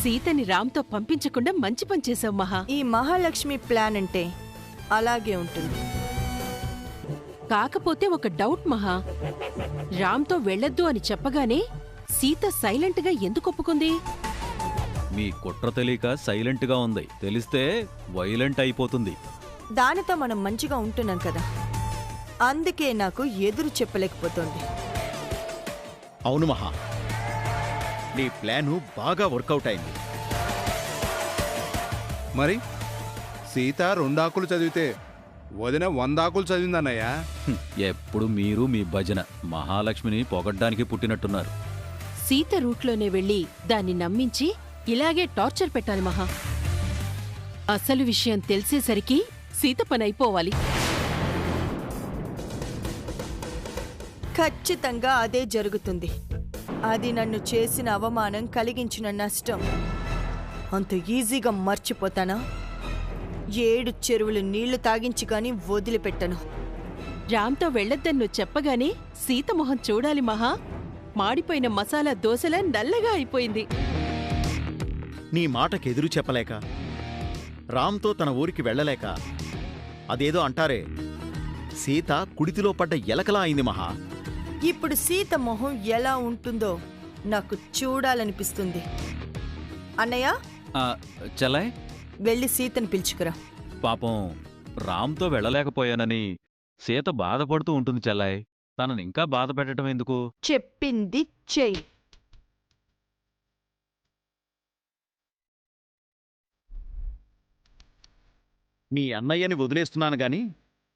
సీతని రామ్తో పంపించకుండా మంచి పని చేసావు మహా. ఈ మహాలక్ష్మి ప్లాన్ అంటే అలాగే ఉంటుంది. కాకపోతే ఒక డౌట్ మహా. రామ్తో వెళ్ళొద్దు అని చెప్పగానే సీత సైలెంట్గా ఎందుకు ఒప్పుకుంది? మీ కుట్ర తెలియక సైలెంట్గా ఉంది, తెలిస్తే వైలెంట్ అయిపోతుంది. దానితో మనం మంచిగా ఉంటున్నాం కదా, అందుకే నాకు ఎదురు చెప్పలేకపోతుంది. అవును మహా, నీ ప్లాను బాగా వర్కౌట్ అయింది. మరి సీత 2 ఆకులు చదివితే వదిన 100 ఆకులు చదివిందన్నయ్యా. ఎప్పుడు మీరు మీ భజన మహాలక్ష్మిని పొగడ్డానికి పుట్టినట్టున్నారు. సీత రూట్లోనే వెళ్ళి దాన్ని నమ్మించి ఇలాగే టార్చర్ పెట్టాలి మహా. అసలు విషయం తెలిసేసరికి సీత పని అయిపోవాలి. ఖచ్చితంగా అదే జరుగుతుంది. అది నన్ను చేసిన అవమానం, కలిగించిన నష్టం అంత ఈజీగా మర్చిపోతానా? 7 చెరువులు నీళ్లు తాగించి గాని వదిలిపెట్టను. రామ్తో వెళ్ళొద్దని నువ్వు చెప్పగానే సీత మొహం చూడాలి మహా. మాడిపోయిన మసాలా దోశలా నల్లగా అయిపోయింది. నీ మాటకెదురు చెప్పలేక, రామ్తో తన ఊరికి వెళ్ళలేక, అదేదో అంటారే, సీత కుడితిలో పడ్డ ఎలకలా అయింది మహా. ఇప్పుడు సీత మొహం ఎలా ఉంటుందో నాకు చూడాలనిపిస్తుంది. అన్నయ్య, చెల్లాయ్, వెళ్ళి సీతను పిలుచుకురా. పాపం రామ్తో వెళ్ళలేకపోయానని సీత బాధపడుతూ ఉంటుంది చెల్లాయ్. తనని ఇంకా బాధ పెట్టడం ఎందుకు? చెప్పింది చెయ్యి. మీ అన్నయ్యని వదిలేస్తున్నాను గాని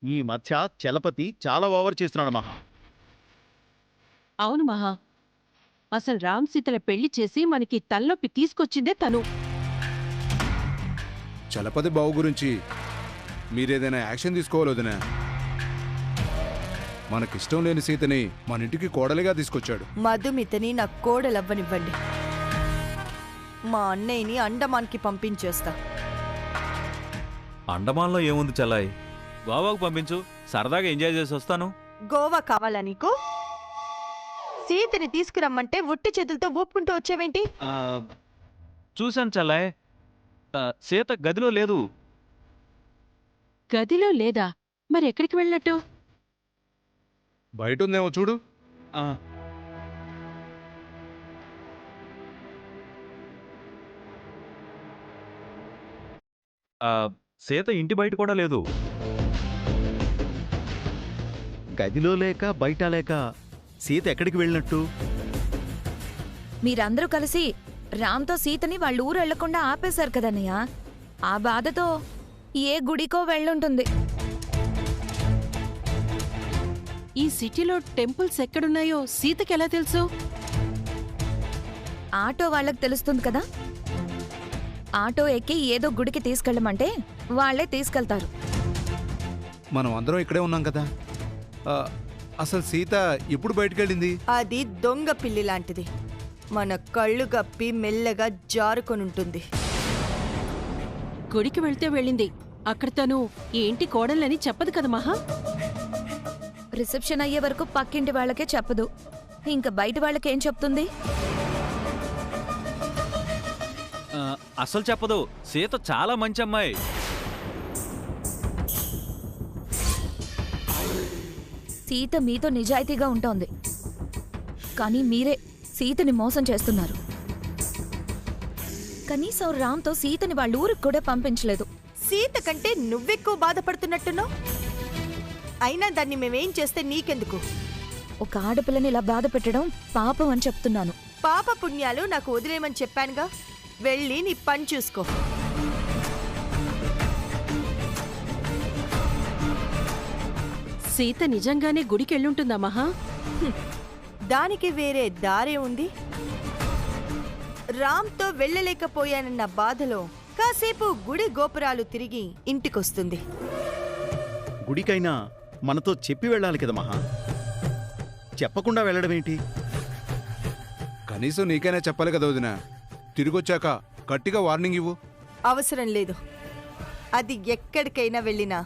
ఈ మధ్య చలపతి చాలా ఓవర్ చేస్తున్నాడు మహా. అవును మహా, అసలు రామ్ సీతల పెళ్లి చేసి మనకి తలనొప్పి తీసుకొచ్చిందే తను. చలపతి బావు గురించి మీరేదైనా యాక్షన్ తీసుకోవాలి వదినా. మనకిష్టం లేని సీతని మన ఇంటికి కోడలిగా తీసుకొచ్చాడు. మధుమితని నా కోడలవ్వనివ్వండి. మా అన్నయ్యని అండమాన్కి పంపించేస్తా. అండమాన్లో ఏముంది చెల్లాయ్, గోవాకు పంపించు, సరదాగా ఎంజాయ్ చేసి వస్తాను. గోవా కావాలా నీకు? సీతని తీసుకురమ్మంటే ఒట్టి చేతులతో ఒప్పుకుంటూ వచ్చావేంటి? చూశాను చెల్లాయ్, సీత గదిలో లేదు. గదిలో లేదా? మరెక్కడికి వెళ్ళినట్టు? బయట ఉందేమో చూడు. సీత ఇంటి బయట కూడా లేదు. గదిలో లేక బయట లేక సీత ఎక్కడికి వెళ్ళినట్టు? మీరందరూ కలిసి రామ్తో సీతని వాళ్ళ ఊరు వెళ్లకుండా ఆపేశారు కదన్నయ్య. ఆ బాధతో ఏ గుడికో వెళ్ళుంటుంది. ఈ సిటీలో టెంపుల్స్ ఎక్కడున్నాయో సీతకెలా తెలుసు? ఆటో వాళ్ళకి తెలుస్తుంది కదా. ఆటో ఎక్కి ఏదో గుడికి తీసుకెళ్ళమంటే వాళ్లే తీసుకెళ్తారు. మనం అందరం ఇక్కడే ఉన్నాం కదా. అసలు సీత ఎప్పుడు బయటకెళ్ళింది? అది దొంగ పిల్లి లాంటిది. మన కళ్ళు గప్పి మెల్లగా జారుకొనుంటుంది. గుడికి వెళ్తే వెళ్ళింది, అక్కడ తను ఏంటి కోడలని చెప్పదు కదా మహా. రిసెప్షన్ అయ్యే వరకు పక్కింటి వాళ్ళకే చెప్పదు, ఇంకా బయట వాళ్ళకేం చెప్తుంది? అసలు చెప్పదు. సీత చాలా మంచి అమ్మాయి. సీత మీతో నిజాయితీగా ఉంటోంది, కానీ మీరే సీతని మోసం చేస్తున్నారు. కనీసం రామ్తో సీతని వాళ్ళ ఊరికి కూడా పంపించలేదు. సీత కంటే నువ్వెక్కువ బాధపడుతున్నట్టున్నావు. అయినా దాన్ని మేమేం చేస్తే నీకెందుకు? ఒక ఆడపిల్లని ఇలా బాధ పెట్టడం పాపం అని చెప్తున్నాను. పాప పుణ్యాలు నాకు వదిలేయమని చెప్పానుగా. వెళ్ళి నీ పని చూసుకో. సీత నిజంగానే గుడికెళ్ళుంటుందా మహా? దానికి వేరే దారే ఉంది. రామ్తో వెళ్ళలేకపోయానన్న బాధలో కాసేపు గుడి గోపురాలు తిరిగి ఇంటికొస్తుంది. గుడికైనా మనతో చెప్పి వెళ్ళాలి కదా మహా. చెప్పకుండా వెళ్ళడమేంటి? కనీసం నీకైనా చెప్పాలి కదా వదినా. తిరిగొచ్చాక గట్టిగా వార్నింగ్ ఇవ్వు. అవసరం లేదు. అది ఎక్కడికైనా వెళ్ళినా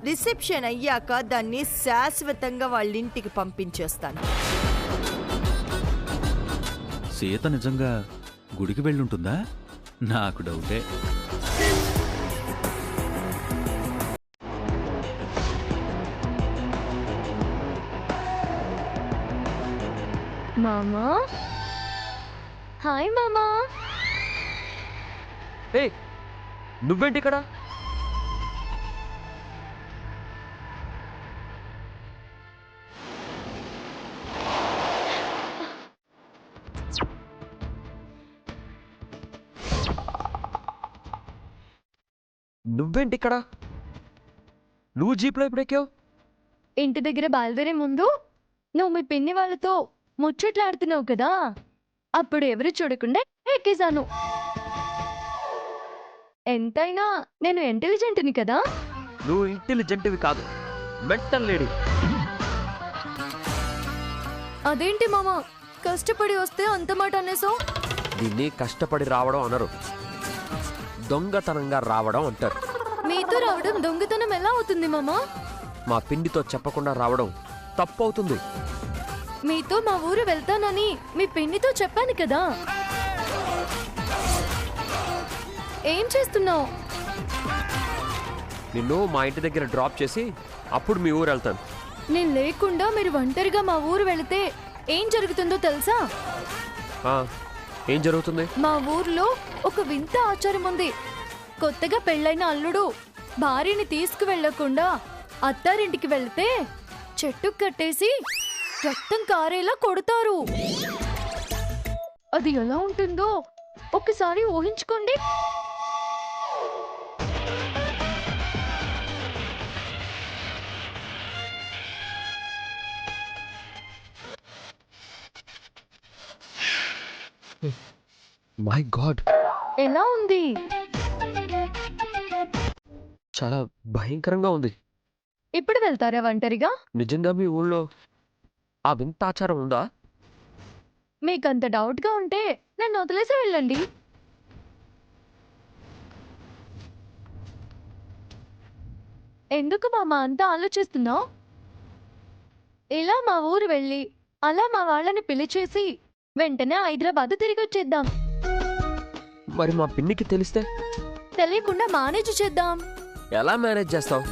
రిసెప్షన్ అయ్యాక దాన్ని శాశ్వతంగా వాళ్ళింటికి పంపించేస్తాను. సీత నిజంగా గుడికి వెళ్ళుంటుందా? నాకు డౌటే. మామా, హాయ్ మామా. ఏ నువ్వేంటి ఇక్కడ? నువ్వేంటి ఇక్కడ? నువ్వు జీప్లో ఎప్పుడు ఎక్కావు? ఇంటి దగ్గర బయలుదేరే ముందు నువ్వు మీ పిన్ని వాళ్ళతో ముచ్చట్లాడుతున్నావు కదా, అప్పుడు ఎవరు చూడకుండా ఎక్కేశాను. ఎంతైనా నేను ఇంటెలిజెంట్ని కదా. నువ్వు ఇంటెలిజెంట్వి కాదు, మెంటల్ లేడీ. అదేంటి మామ, కష్టపడి వస్తే అంత మాట అనేసావు? దీన్ని కష్టపడి రావడం అనరు, దొంగతనంగా రావడం అంటారు. మీతో రావడం దొంగతనం ఎలా అవుతుంది మామ? మా పిండితో చెప్పకుండా రావడం తప్పు అవుతుంది. మీతో మా ఊరు వెళ్తానని మీ పిన్నితో చెప్పాను కదా. ఏం చేస్తున్నావు? నిన్ను మా ఇంటి దగ్గర డ్రాప్ చేసి అప్పుడు మీ ఊరు వెళ్తాను. నేను లేకుండా మీరు ఒంటరిగా మా ఊరు వెళితే ఏం జరుగుతుందో తెలుసా? ఆ, ఏం జరుగుతుంది? మా ఊర్లో ఒక వింత ఆచారం ఉంది. కొత్తగా పెళ్ళైన అల్లుడు భార్యని తీసుకువెళ్లకుండా అత్తారింటికి వెళ్తే చెట్టు కట్టేసి రక్తం కారేలా కొడతారు. అది ఎలా ఉంటుందో ఒకసారి ఊహించుకోండి. మై గాడ్, ఎలా ఉంది? చాలా భయంకరంగా ఉంది. ఇప్పుడు వెళ్తారా ఒంటరిగా? నిజంగా మీ ఊళ్ళో ఆ వింత ఆచారం ఉందా? మీకంత డౌట్గా ఉంటే నన్ను వదిలేసి వెళ్ళండి. ఎందుకు మామ అంతా ఆలోచిస్తున్నావు? ఇలా మా ఊరు వెళ్ళి అలా మా వాళ్ళని పిలిచేసి వెంటనే హైదరాబాద్ తిరిగి వచ్చేద్దాం. మరి మా పిన్నికి తెలిస్తే? తెలియకుండా మేనేజ్ చేద్దాం. ఎలా మేనేజ్ చేస్తావు?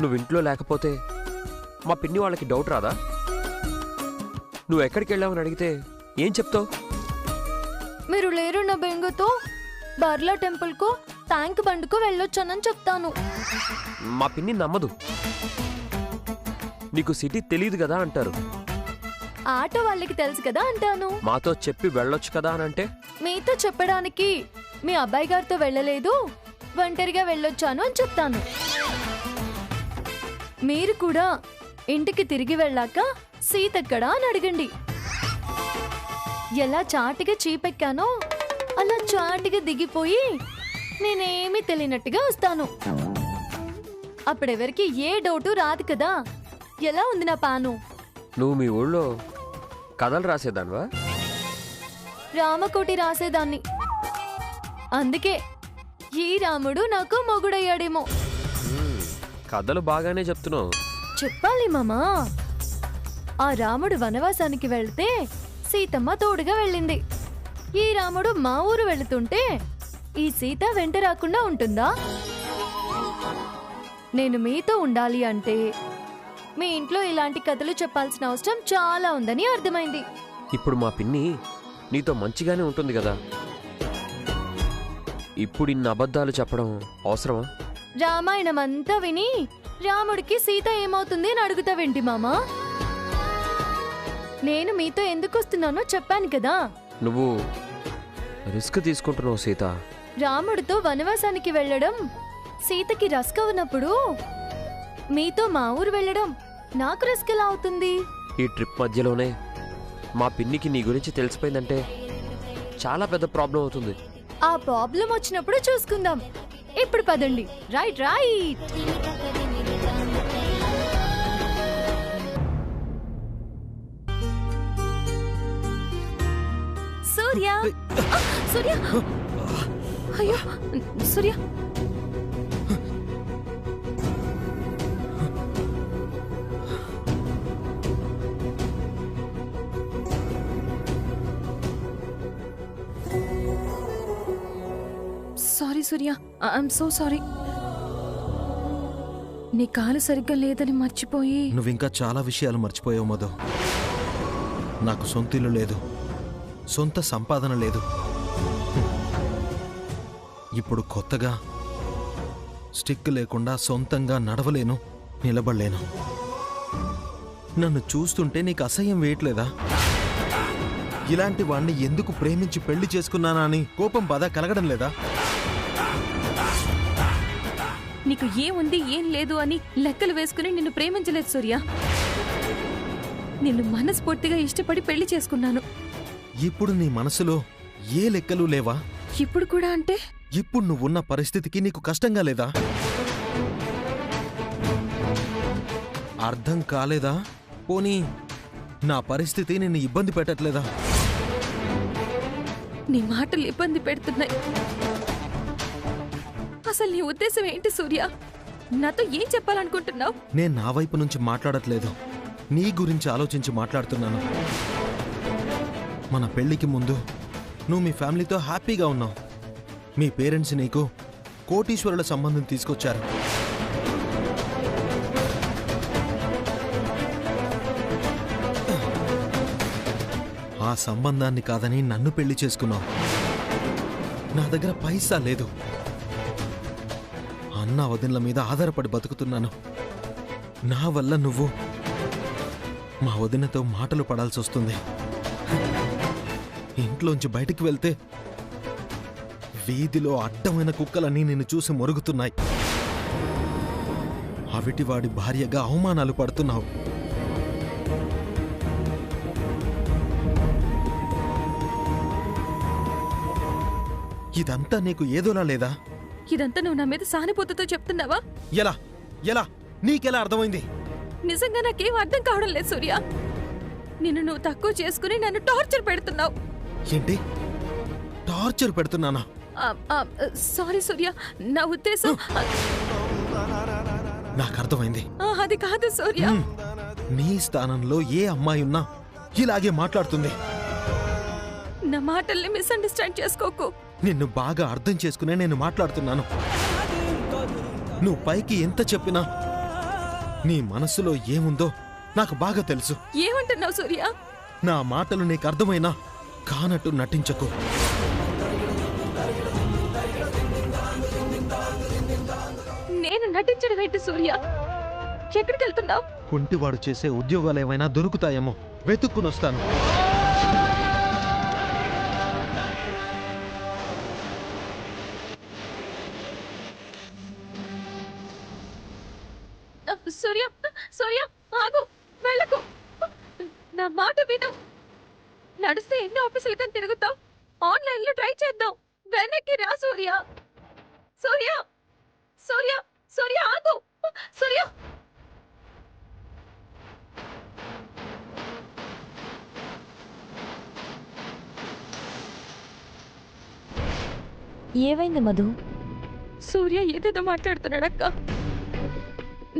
నువ్వు ఇంట్లో లేకపోతే మా పిన్ని వాళ్ళకి డౌట్ రాదా? నువ్వు ఎక్కడికి వెళ్ళావని అడిగితే ఏం చెప్తావు? మీరు లేరున్న బెంగతో బర్లా టెంపుల్కు ట్యాంక్ బండ్కు వెళ్ళొచ్చానని చెప్తాను. మా పిన్ని నమ్మదు. నీకు సిటీ తెలియదు కదా అంటారు. ఆటో వాళ్ళకి తెలుసు కదా అంటాను. మాతో చెప్పి వెళ్ళొచ్చు కదా అని అంటే? మీతో చెప్పడానికి మీ అబ్బాయి గారితో వెళ్ళలేదు, ఒంటరిగా వెళ్ళొచ్చాను అని చెప్తాను. మీరు కూడా ఇంటికి తిరిగి వెళ్ళాక సీతెక్కడా అని అడగండి. ఎలా చాటిగా చీపెక్కానో అలా చాటిగా దిగిపోయి నేనేమీ తెలియనట్టుగా వస్తాను. అప్పుడెవరికి ఏ డౌటు రాదు కదా. ఎలా ఉంది నా పాను? నువ్వు మీ ఊళ్ళో కథలు రాసేదానివా? రామకోటి రాసేదాన్ని. అందుకే ఈ రాముడు నాకు మొగుడయ్యాడేమో. కథలు బాగానే చెప్తున్నావు. చెప్పాలి మామా. ఆ రాముడు వనవాసానికి వెళ్తే సీతమ్మ తోడుగా వెళ్ళింది. ఈ రాముడు మా ఊరు వెళుతుంటే ఈ సీత వెంట రాకుండా ఉంటుందా? నేను మీతో ఉండాలి అంటే మీ ఇంట్లో ఇలాంటి కథలు చెప్పాల్సిన అవసరం చాలా ఉందని అర్థమైంది. ఇప్పుడు మా పిన్ని నీతో మంచిగానే ఉంటుంది కదా, ఇప్పుడు ఇన్ని అబద్ధాలు చెప్పడం అవసరమా? రామాయణం అంతా విని రాముడికి సీత ఏమవుతుంది అని అడుగుతావేంటి మామా? నేను మీతో ఎందుకు వస్తున్నానో చెప్పాను కదా. నువ్వు రిస్క్ తీసుకుంటున్నావు సీత. రాముడితో వనవాసానికి వెళ్ళడం సీతకి రస్క్ ఉన్నప్పుడు మీతో మా ఊరు వెళ్ళడం నాకు రిస్క్ ఎలా అవుతుంది? ఈ ట్రిప్ మధ్యలోనే మా పిన్నికి నీ గురించి తెలిసిపోయిందంటే చాలా పెద్ద ప్రాబ్లం అవుతుంది. ఆ ప్రాబ్లం వచ్చినప్పుడు చూసుకుందాం. ఇప్పుడు పదండి. Right right. సూర్య, సూర్య, అయ్యో Surya. Sorry Surya, I'm so sorry. నీ కాలు సరిగ్గా లేదని మర్చిపోయి. నువ్వింకా చాలా విషయాలు మర్చిపోయావు మధు. నాకు సొంత ఇల్లు లేదు, సొంత సంపాదన లేదు. ఇప్పుడు కొత్తగా స్టిక్ లేకుండా సొంతంగా నడవలేను, నిలబడలేను. నన్ను చూస్తుంటే నీకు అసహ్యం వేయట్లేదా? ఇలాంటి వాణ్ణి ఎందుకు ప్రేమించి పెళ్లి చేసుకున్నానా అని కోపం బాధ కలగడం లేదా? నీకు ఏముంది ఏం లేదు అని లెక్కలు వేసుకుని నిన్ను ప్రేమించలేదు సూర్య. నిన్ను మనస్ఫూర్తిగా ఇష్టపడి పెళ్లి చేసుకున్నాను. ఇప్పుడు నీ మనసులో ఏ లెక్కలు లేవా? ఇప్పుడు కూడా అంటే? ఇప్పుడు నువ్వున్న పరిస్థితికి నీకు కష్టంగా లేదా? అర్థం కాలేదా? పోనీ నా పరిస్థితి నిన్ను ఇబ్బంది పెట్టట్లేదా? నీ మాటలు ఇబ్బంది పెడుతున్నాయి. అసలు నీ ఉద్దేశం ఏంటి సూర్య? నాతో ఏం చెప్పాలనుకుంటున్నావు? నేను నా వైపు నుంచి మాట్లాడట్లేదు, నీ గురించి ఆలోచించి మాట్లాడుతున్నాను. మన పెళ్లికి ముందు నువ్వు మీ ఫ్యామిలీతో హ్యాపీగా ఉన్నావు. మీ పేరెంట్స్ నీకు కోటీశ్వరుల సంబంధం తీసుకొచ్చారు. ఆ సంబంధాన్ని కాదని నన్ను పెళ్లి చేసుకున్నావు. నా దగ్గర పైసా లేదు, అన్న వదినల మీద ఆధారపడి బతుకుతున్నాను. నా వల్ల నువ్వు మా వదినతో మాటలు పడాల్సి వస్తుంది. ఇంట్లోంచి బయటికి వెళ్తే వీధిలో అడ్డమైన కుక్కలన్నీ నిన్ను చూసి మొరుగుతున్నాయి. అవిటివాడి భార్యగా అవమానాలు పడుతున్నావు. ఇదంతా నీకు ఏదోలా లేదా? ఇదంతా నువ్వు నా మీద సానుభూతితో చెప్తున్నావా? ఎలా ఎలా నీకెలా అర్థమైంది? నిజంగా నాకేం అర్థం కావడం లేదు సూర్య. నిన్ను నువ్వు తక్కువ చేసుకుని నన్ను టార్చర్ పెడుతున్నావు. ఏంటి టార్చర్ పెడుతున్నానా? సారీ సూర్య, నా ఉద్దేశం నాకు అర్థమైంది. అది కాదు సూర్య. నీ స్థానంలో ఏ అమ్మాయి ఉన్నా ఇలాగే మాట్లాడుతుంది. నా మాటల్ని మిస్అండర్స్టాండ్ చేసుకోకు. నిన్ను బాగా అర్థం చేసుకునే నేను మాట్లాడుతున్నాను. నువ్వు పైకి ఎంత చెప్పినా నీ మనసులో ఏముందో నాకు బాగా తెలుసు. ఏమంటున్నావు సూర్య? నా మాటలు నీకు అర్థమైనా కానట్టు నటించకు. నేను నటించడం ఏంటి సూర్య? ఎక్కడికి వెళ్తున్నావు? కుంటివాడు చేసే ఉద్యోగాలు ఏమైనా దొరుకుతాయేమో వెతుక్కునొస్తాను. సూర్య, సూర్య ఆగు, వెళ్ళకు. నా మాట విను. నడిస్తే ఎన్ని ఆఫీసులకి తిరుగుతావు? ఆన్లైన్ లో ట్రై చేద్దాం. వెనక్కి రా సూర్య. సూర్య, సూర్య, సూర్య ఆగు. సూర్య, ఏమైంది మధు? సూర్య ఏదేదో మాట్లాడుతున్నాడక్క.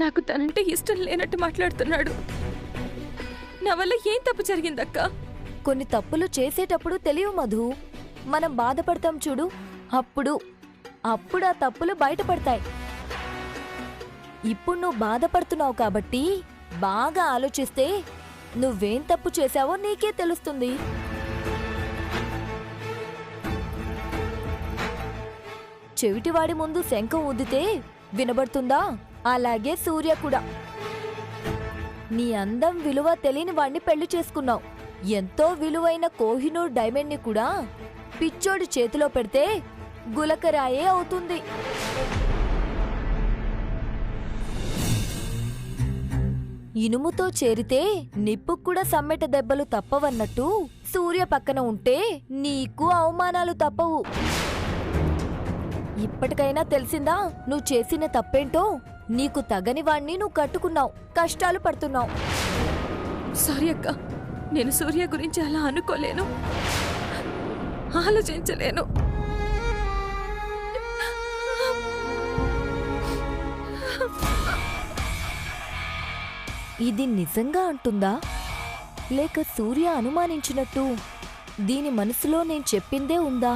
నాకు తనంటే ఇష్టం లేనట్టు మాట్లాడుతున్నాడు. నా వల్ల ఏం తప్పు జరిగిందక్క? కొన్ని తప్పులు చేసేటప్పుడు తెలియవు మధు. మనం బాధపడతాం చూడు, అప్పుడు ఆ తప్పులు బయటపడతాయి. ఇప్పుడు నువ్వు బాధపడుతున్నావు కాబట్టి బాగా ఆలోచిస్తే నువ్వేం తప్పు చేశావో నీకే తెలుస్తుంది. చెవిటివాడి ముందు శంఖం ఊదితే వినబడుతుందా? అలాగే సూర్య కూడా. నీ అందం విలువ తెలియని వాణ్ణి పెళ్లి చేసుకున్నావు. ఎంతో విలువైన కోహినూర్ డైమండ్ ని కూడా పిచ్చోడి చేతిలో పెడితే గులకరాయే అవుతుంది. ఇనుముతో చేరితే నిప్పుకు కూడా సమ్మెట దెబ్బలు తప్పవన్నట్టు సూర్య పక్కన ఉంటే నీకు అవమానాలు తప్పవు. ఇప్పటికైనా తెలిసిందా నువ్వు చేసిన తప్పేంటో? నీకు తగని వాణ్ణి నువ్వు కట్టుకున్నావు, కష్టాలు పడుతున్నావు. సారీ అక్క, నేను సూర్య గురించి అలా అనుకోలేను, ఆలోచించలేను. ఇది నిజంగా అంటుందా, లేక సూర్య అనుమానించినట్టు దీని మనసులో నేను చెప్పిందే ఉందా?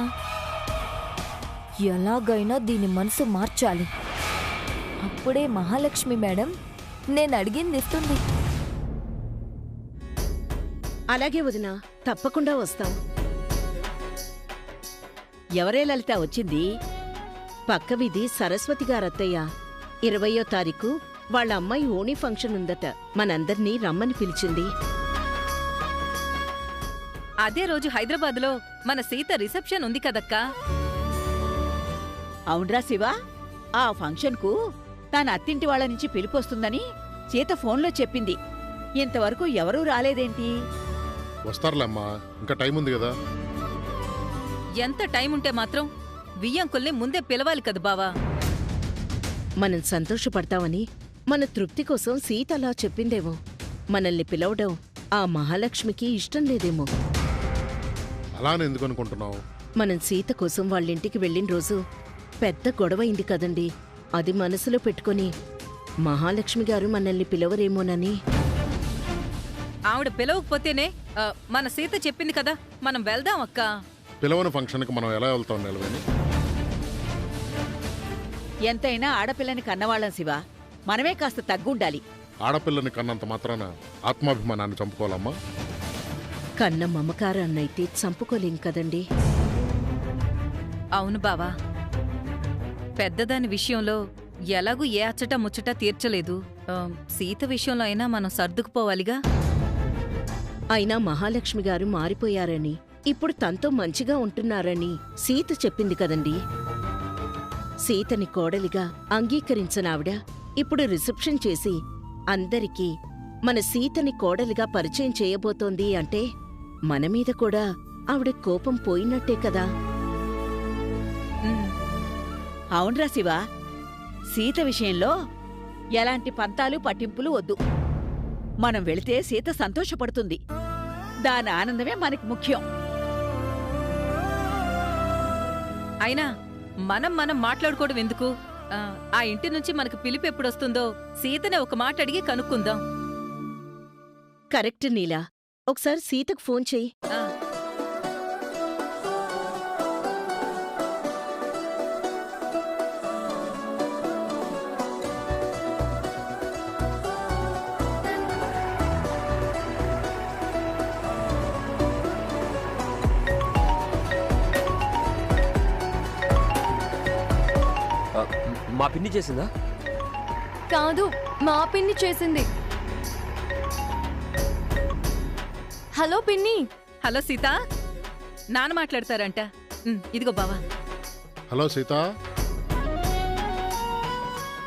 ఎలాగైనా దీని మనసు మార్చాలి. అప్పుడే మహాలక్ష్మి మేడం నేను అడిగింది ఇస్తుంది. అలాగే వదినా, తప్పకుండా వస్తాం. ఎవరే లలిత వచ్చింది? పక్క వీధి సరస్వతి గారత్తయ్య. 20వ తారీఖు వాళ్ళ అమ్మాయి ఓణీ ఫంక్షన్ ఉందట. మనందర్నీ రమ్మని పిలిచింది. అదే రోజు హైదరాబాద్లో మన సీత రిసెప్షన్ ఉంది కదక్కా. అవునరా శివ, ఆ ఫంక్షన్కు తన అత్తింటి వాళ్ళ నుంచి పిలిపొస్తుందని సీత ఫోన్లో చెప్పింది. ఇంతవరకు ఎవరూ రాలేదేంటి? వస్తారులేమ్మా, ఇంకా టైం ఉంది కదా. ఎంత టైం ఉంటే మాత్రం వియ్యంకుల్ని ముందే పిలవాలి కదా బావా. మనం సంతోషపడతామని మన తృప్తి కోసం సీత అలా చెప్పిందేమో. మనల్ని పిలవడం ఆ మహాలక్ష్మికి ఇష్టం లేదేమో. అలానే ఎందుకు అనుకుంటున్నావు? మనం సీత కోసం వాళ్ళింటికి వెళ్ళిన రోజు పెద్ద గొడవైంది కదండి. అది మనసులో పెట్టుకొని మహాలక్ష్మి గారు మనల్ని పిలవరేమోనని. ఆవిడ పిలవకపోతేనే మన సీత చెప్పింది కదా, మనం వెళ్దాం అక్కా. పిలవని ఫంక్షన్కి మనం ఎలా వెళ్తాం నిలవేని? ఎంతైనా ఆడపిల్లని కన్నవాళ్ళం శివ, మనమే కాస్త తగ్గుండాలి. ఆడపిల్లని కన్నంత మాత్రాన ఆత్మాభిమానాన్ని చంపుకోవాలమ్మా. కన్న మమకారాన్నైతే చంపుకోలేం కదండి. అవును బావా, పెద్దదాని విషయంలో ఎలాగూ ఏ అచ్చట ముచ్చట తీర్చలేదు. సీత విషయంలో అయినా మనం సర్దుకుపోవాలిగా. అయినా మహాలక్ష్మి గారు మారిపోయారని, ఇప్పుడు తనతో మంచిగా ఉంటున్నారని సీత చెప్పింది కదండి. సీతని కోడలిగా అంగీకరించనావిడ ఇప్పుడు రిసెప్షన్ చేసి అందరికీ మన సీతని కోడలిగా పరిచయం చేయబోతోంది అంటే మనమీద కూడా ఆవిడ కోపం పోయినట్టే కదా. అవునరా శివ, సీత విషయంలో ఎలాంటి పంతాలు పట్టింపులు వద్దు. మనం వెళితే సీత సంతోషపడుతుంది. దాని ఆనందమే మనకి ముఖ్యం. అయినా మనం మాట్లాడుకోవడం ఎందుకు? ఆ ఇంటి నుంచి మనకు పిలుపు ఎప్పుడొస్తుందో సీతనే ఒక మాట అడిగి కనుక్కుందాం. కరెక్ట్ నీలా, ఒకసారి సీతకు ఫోన్ చెయ్యి. మా పిన్ని చేసిందా? కాదు, మా పిన్ని చేసింది. హలో పిన్ని. హలో సీత, నాన్న మాట్లాడతారంట. ఇదిగో బావా. హలో సీత,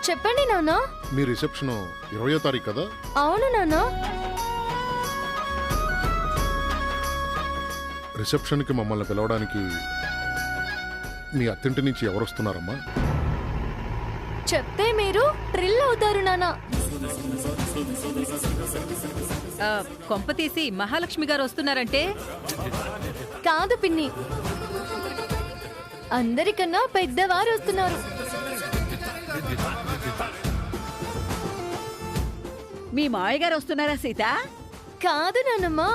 చెప్పండి నాన్న. మీ రిసెప్షన్ 20వ తారీఖు కదా? అవును నాన్న. రిసెప్షన్కి మమ్మల్ని పిలవడానికి మీ అత్తింటి నుంచి ఎవరొస్తున్నారమ్మా? చెప్తే మీరు థ్రిల్ అవుతారు నాన్న. కొంపతీసి మహాలక్ష్మి గారు వస్తున్నారంటే? కాదు పిన్ని, అందరికన్నా పెద్దవారు వస్తున్నారు. మీ మావయ్యగారు వస్తున్నారా సీత? కాదు నాన్నమ్మా.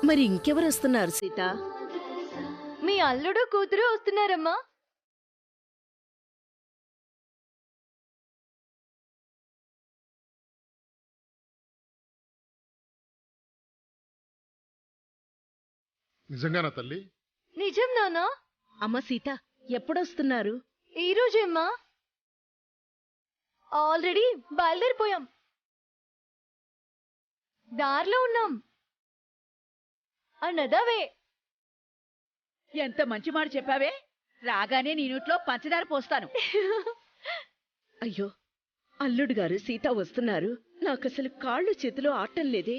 మరి ఇంకెవరు వస్తున్నారు సీత? మీ అల్లుడు కూతురు వస్తున్నారమ్మా. నిజంగానా తల్లి? నిజం నాన్నా. అమ్మ సీత, ఎప్పుడొస్తున్నారు? ఈరోజేమ్మా. ఆల్రెడీ బయలుదేరిపోయాం, దారిలో ఉన్నాం అన్నదవే. ఎంత మంచి మాట చెప్పావే. రాగానే నీ నోట్లో పంచదార పోస్తాను. అయ్యో, అల్లుడు గారు సీత వస్తున్నారు. నాకసలు కాళ్ళు చేతులు ఆటం లేదే.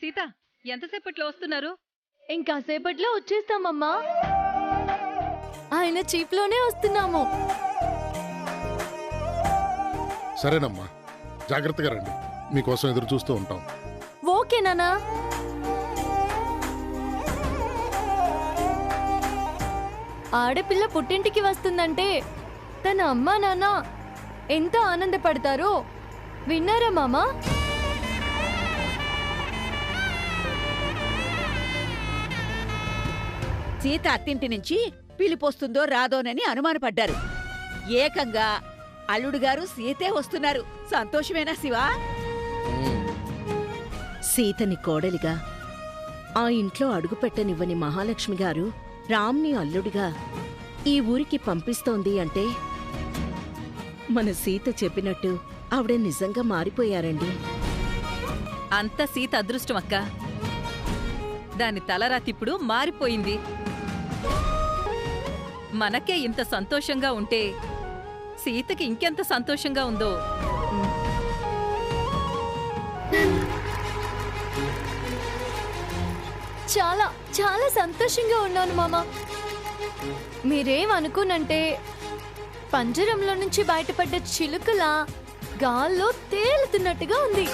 సీత, ఎంతసేపట్లో వస్తున్నారు? ఇంకాసేపట్లో వచ్చేస్తామమ్మా. ఆయన చీప్లోనే వస్తున్నాము. సరేనమ్మా, జాగ్రత్తగా రండి. మీకోసం ఎదురు చూస్తూ ఉంటాం. ఓకే నానా. ఆడపిల్ల పుట్టింటికి వస్తుందంటే తన అమ్మా నాన్న ఎంత ఆనందపడతారో విన్నారా మామా? సీత అత్తింటి నుంచి పిలిపొస్తుందో రాదోనని అనుమానపడ్డారు. ఏకంగా అల్లుడు గారు సీతే వస్తున్నారు. సంతోషమేనా శివా? సీతని కోడలిగా ఆ ఇంట్లో అడుగుపెట్టనివ్వని మహాలక్ష్మి గారు రామ్ని అల్లుడిగా ఈ ఊరికి పంపిస్తోంది అంటే మన సీత చెప్పినట్టు ఆవిడ నిజంగా మారిపోయారండి. అంత సీత అదృష్టం అక్క. దాని తలరాతిప్పుడు మారిపోయింది. మనకే ఇంత సంతోషంగా ఉంటే సీతకి ఇంకెంత సంతోషంగా ఉందో. చాలా చాలా సంతోషంగా ఉన్నాను మామ. మీరేం అనుకోనంటే పంజరంలో నుంచి బయటపడ్డ చిలుకలా గాల్లో తేలుతున్నట్టుగా ఉంది.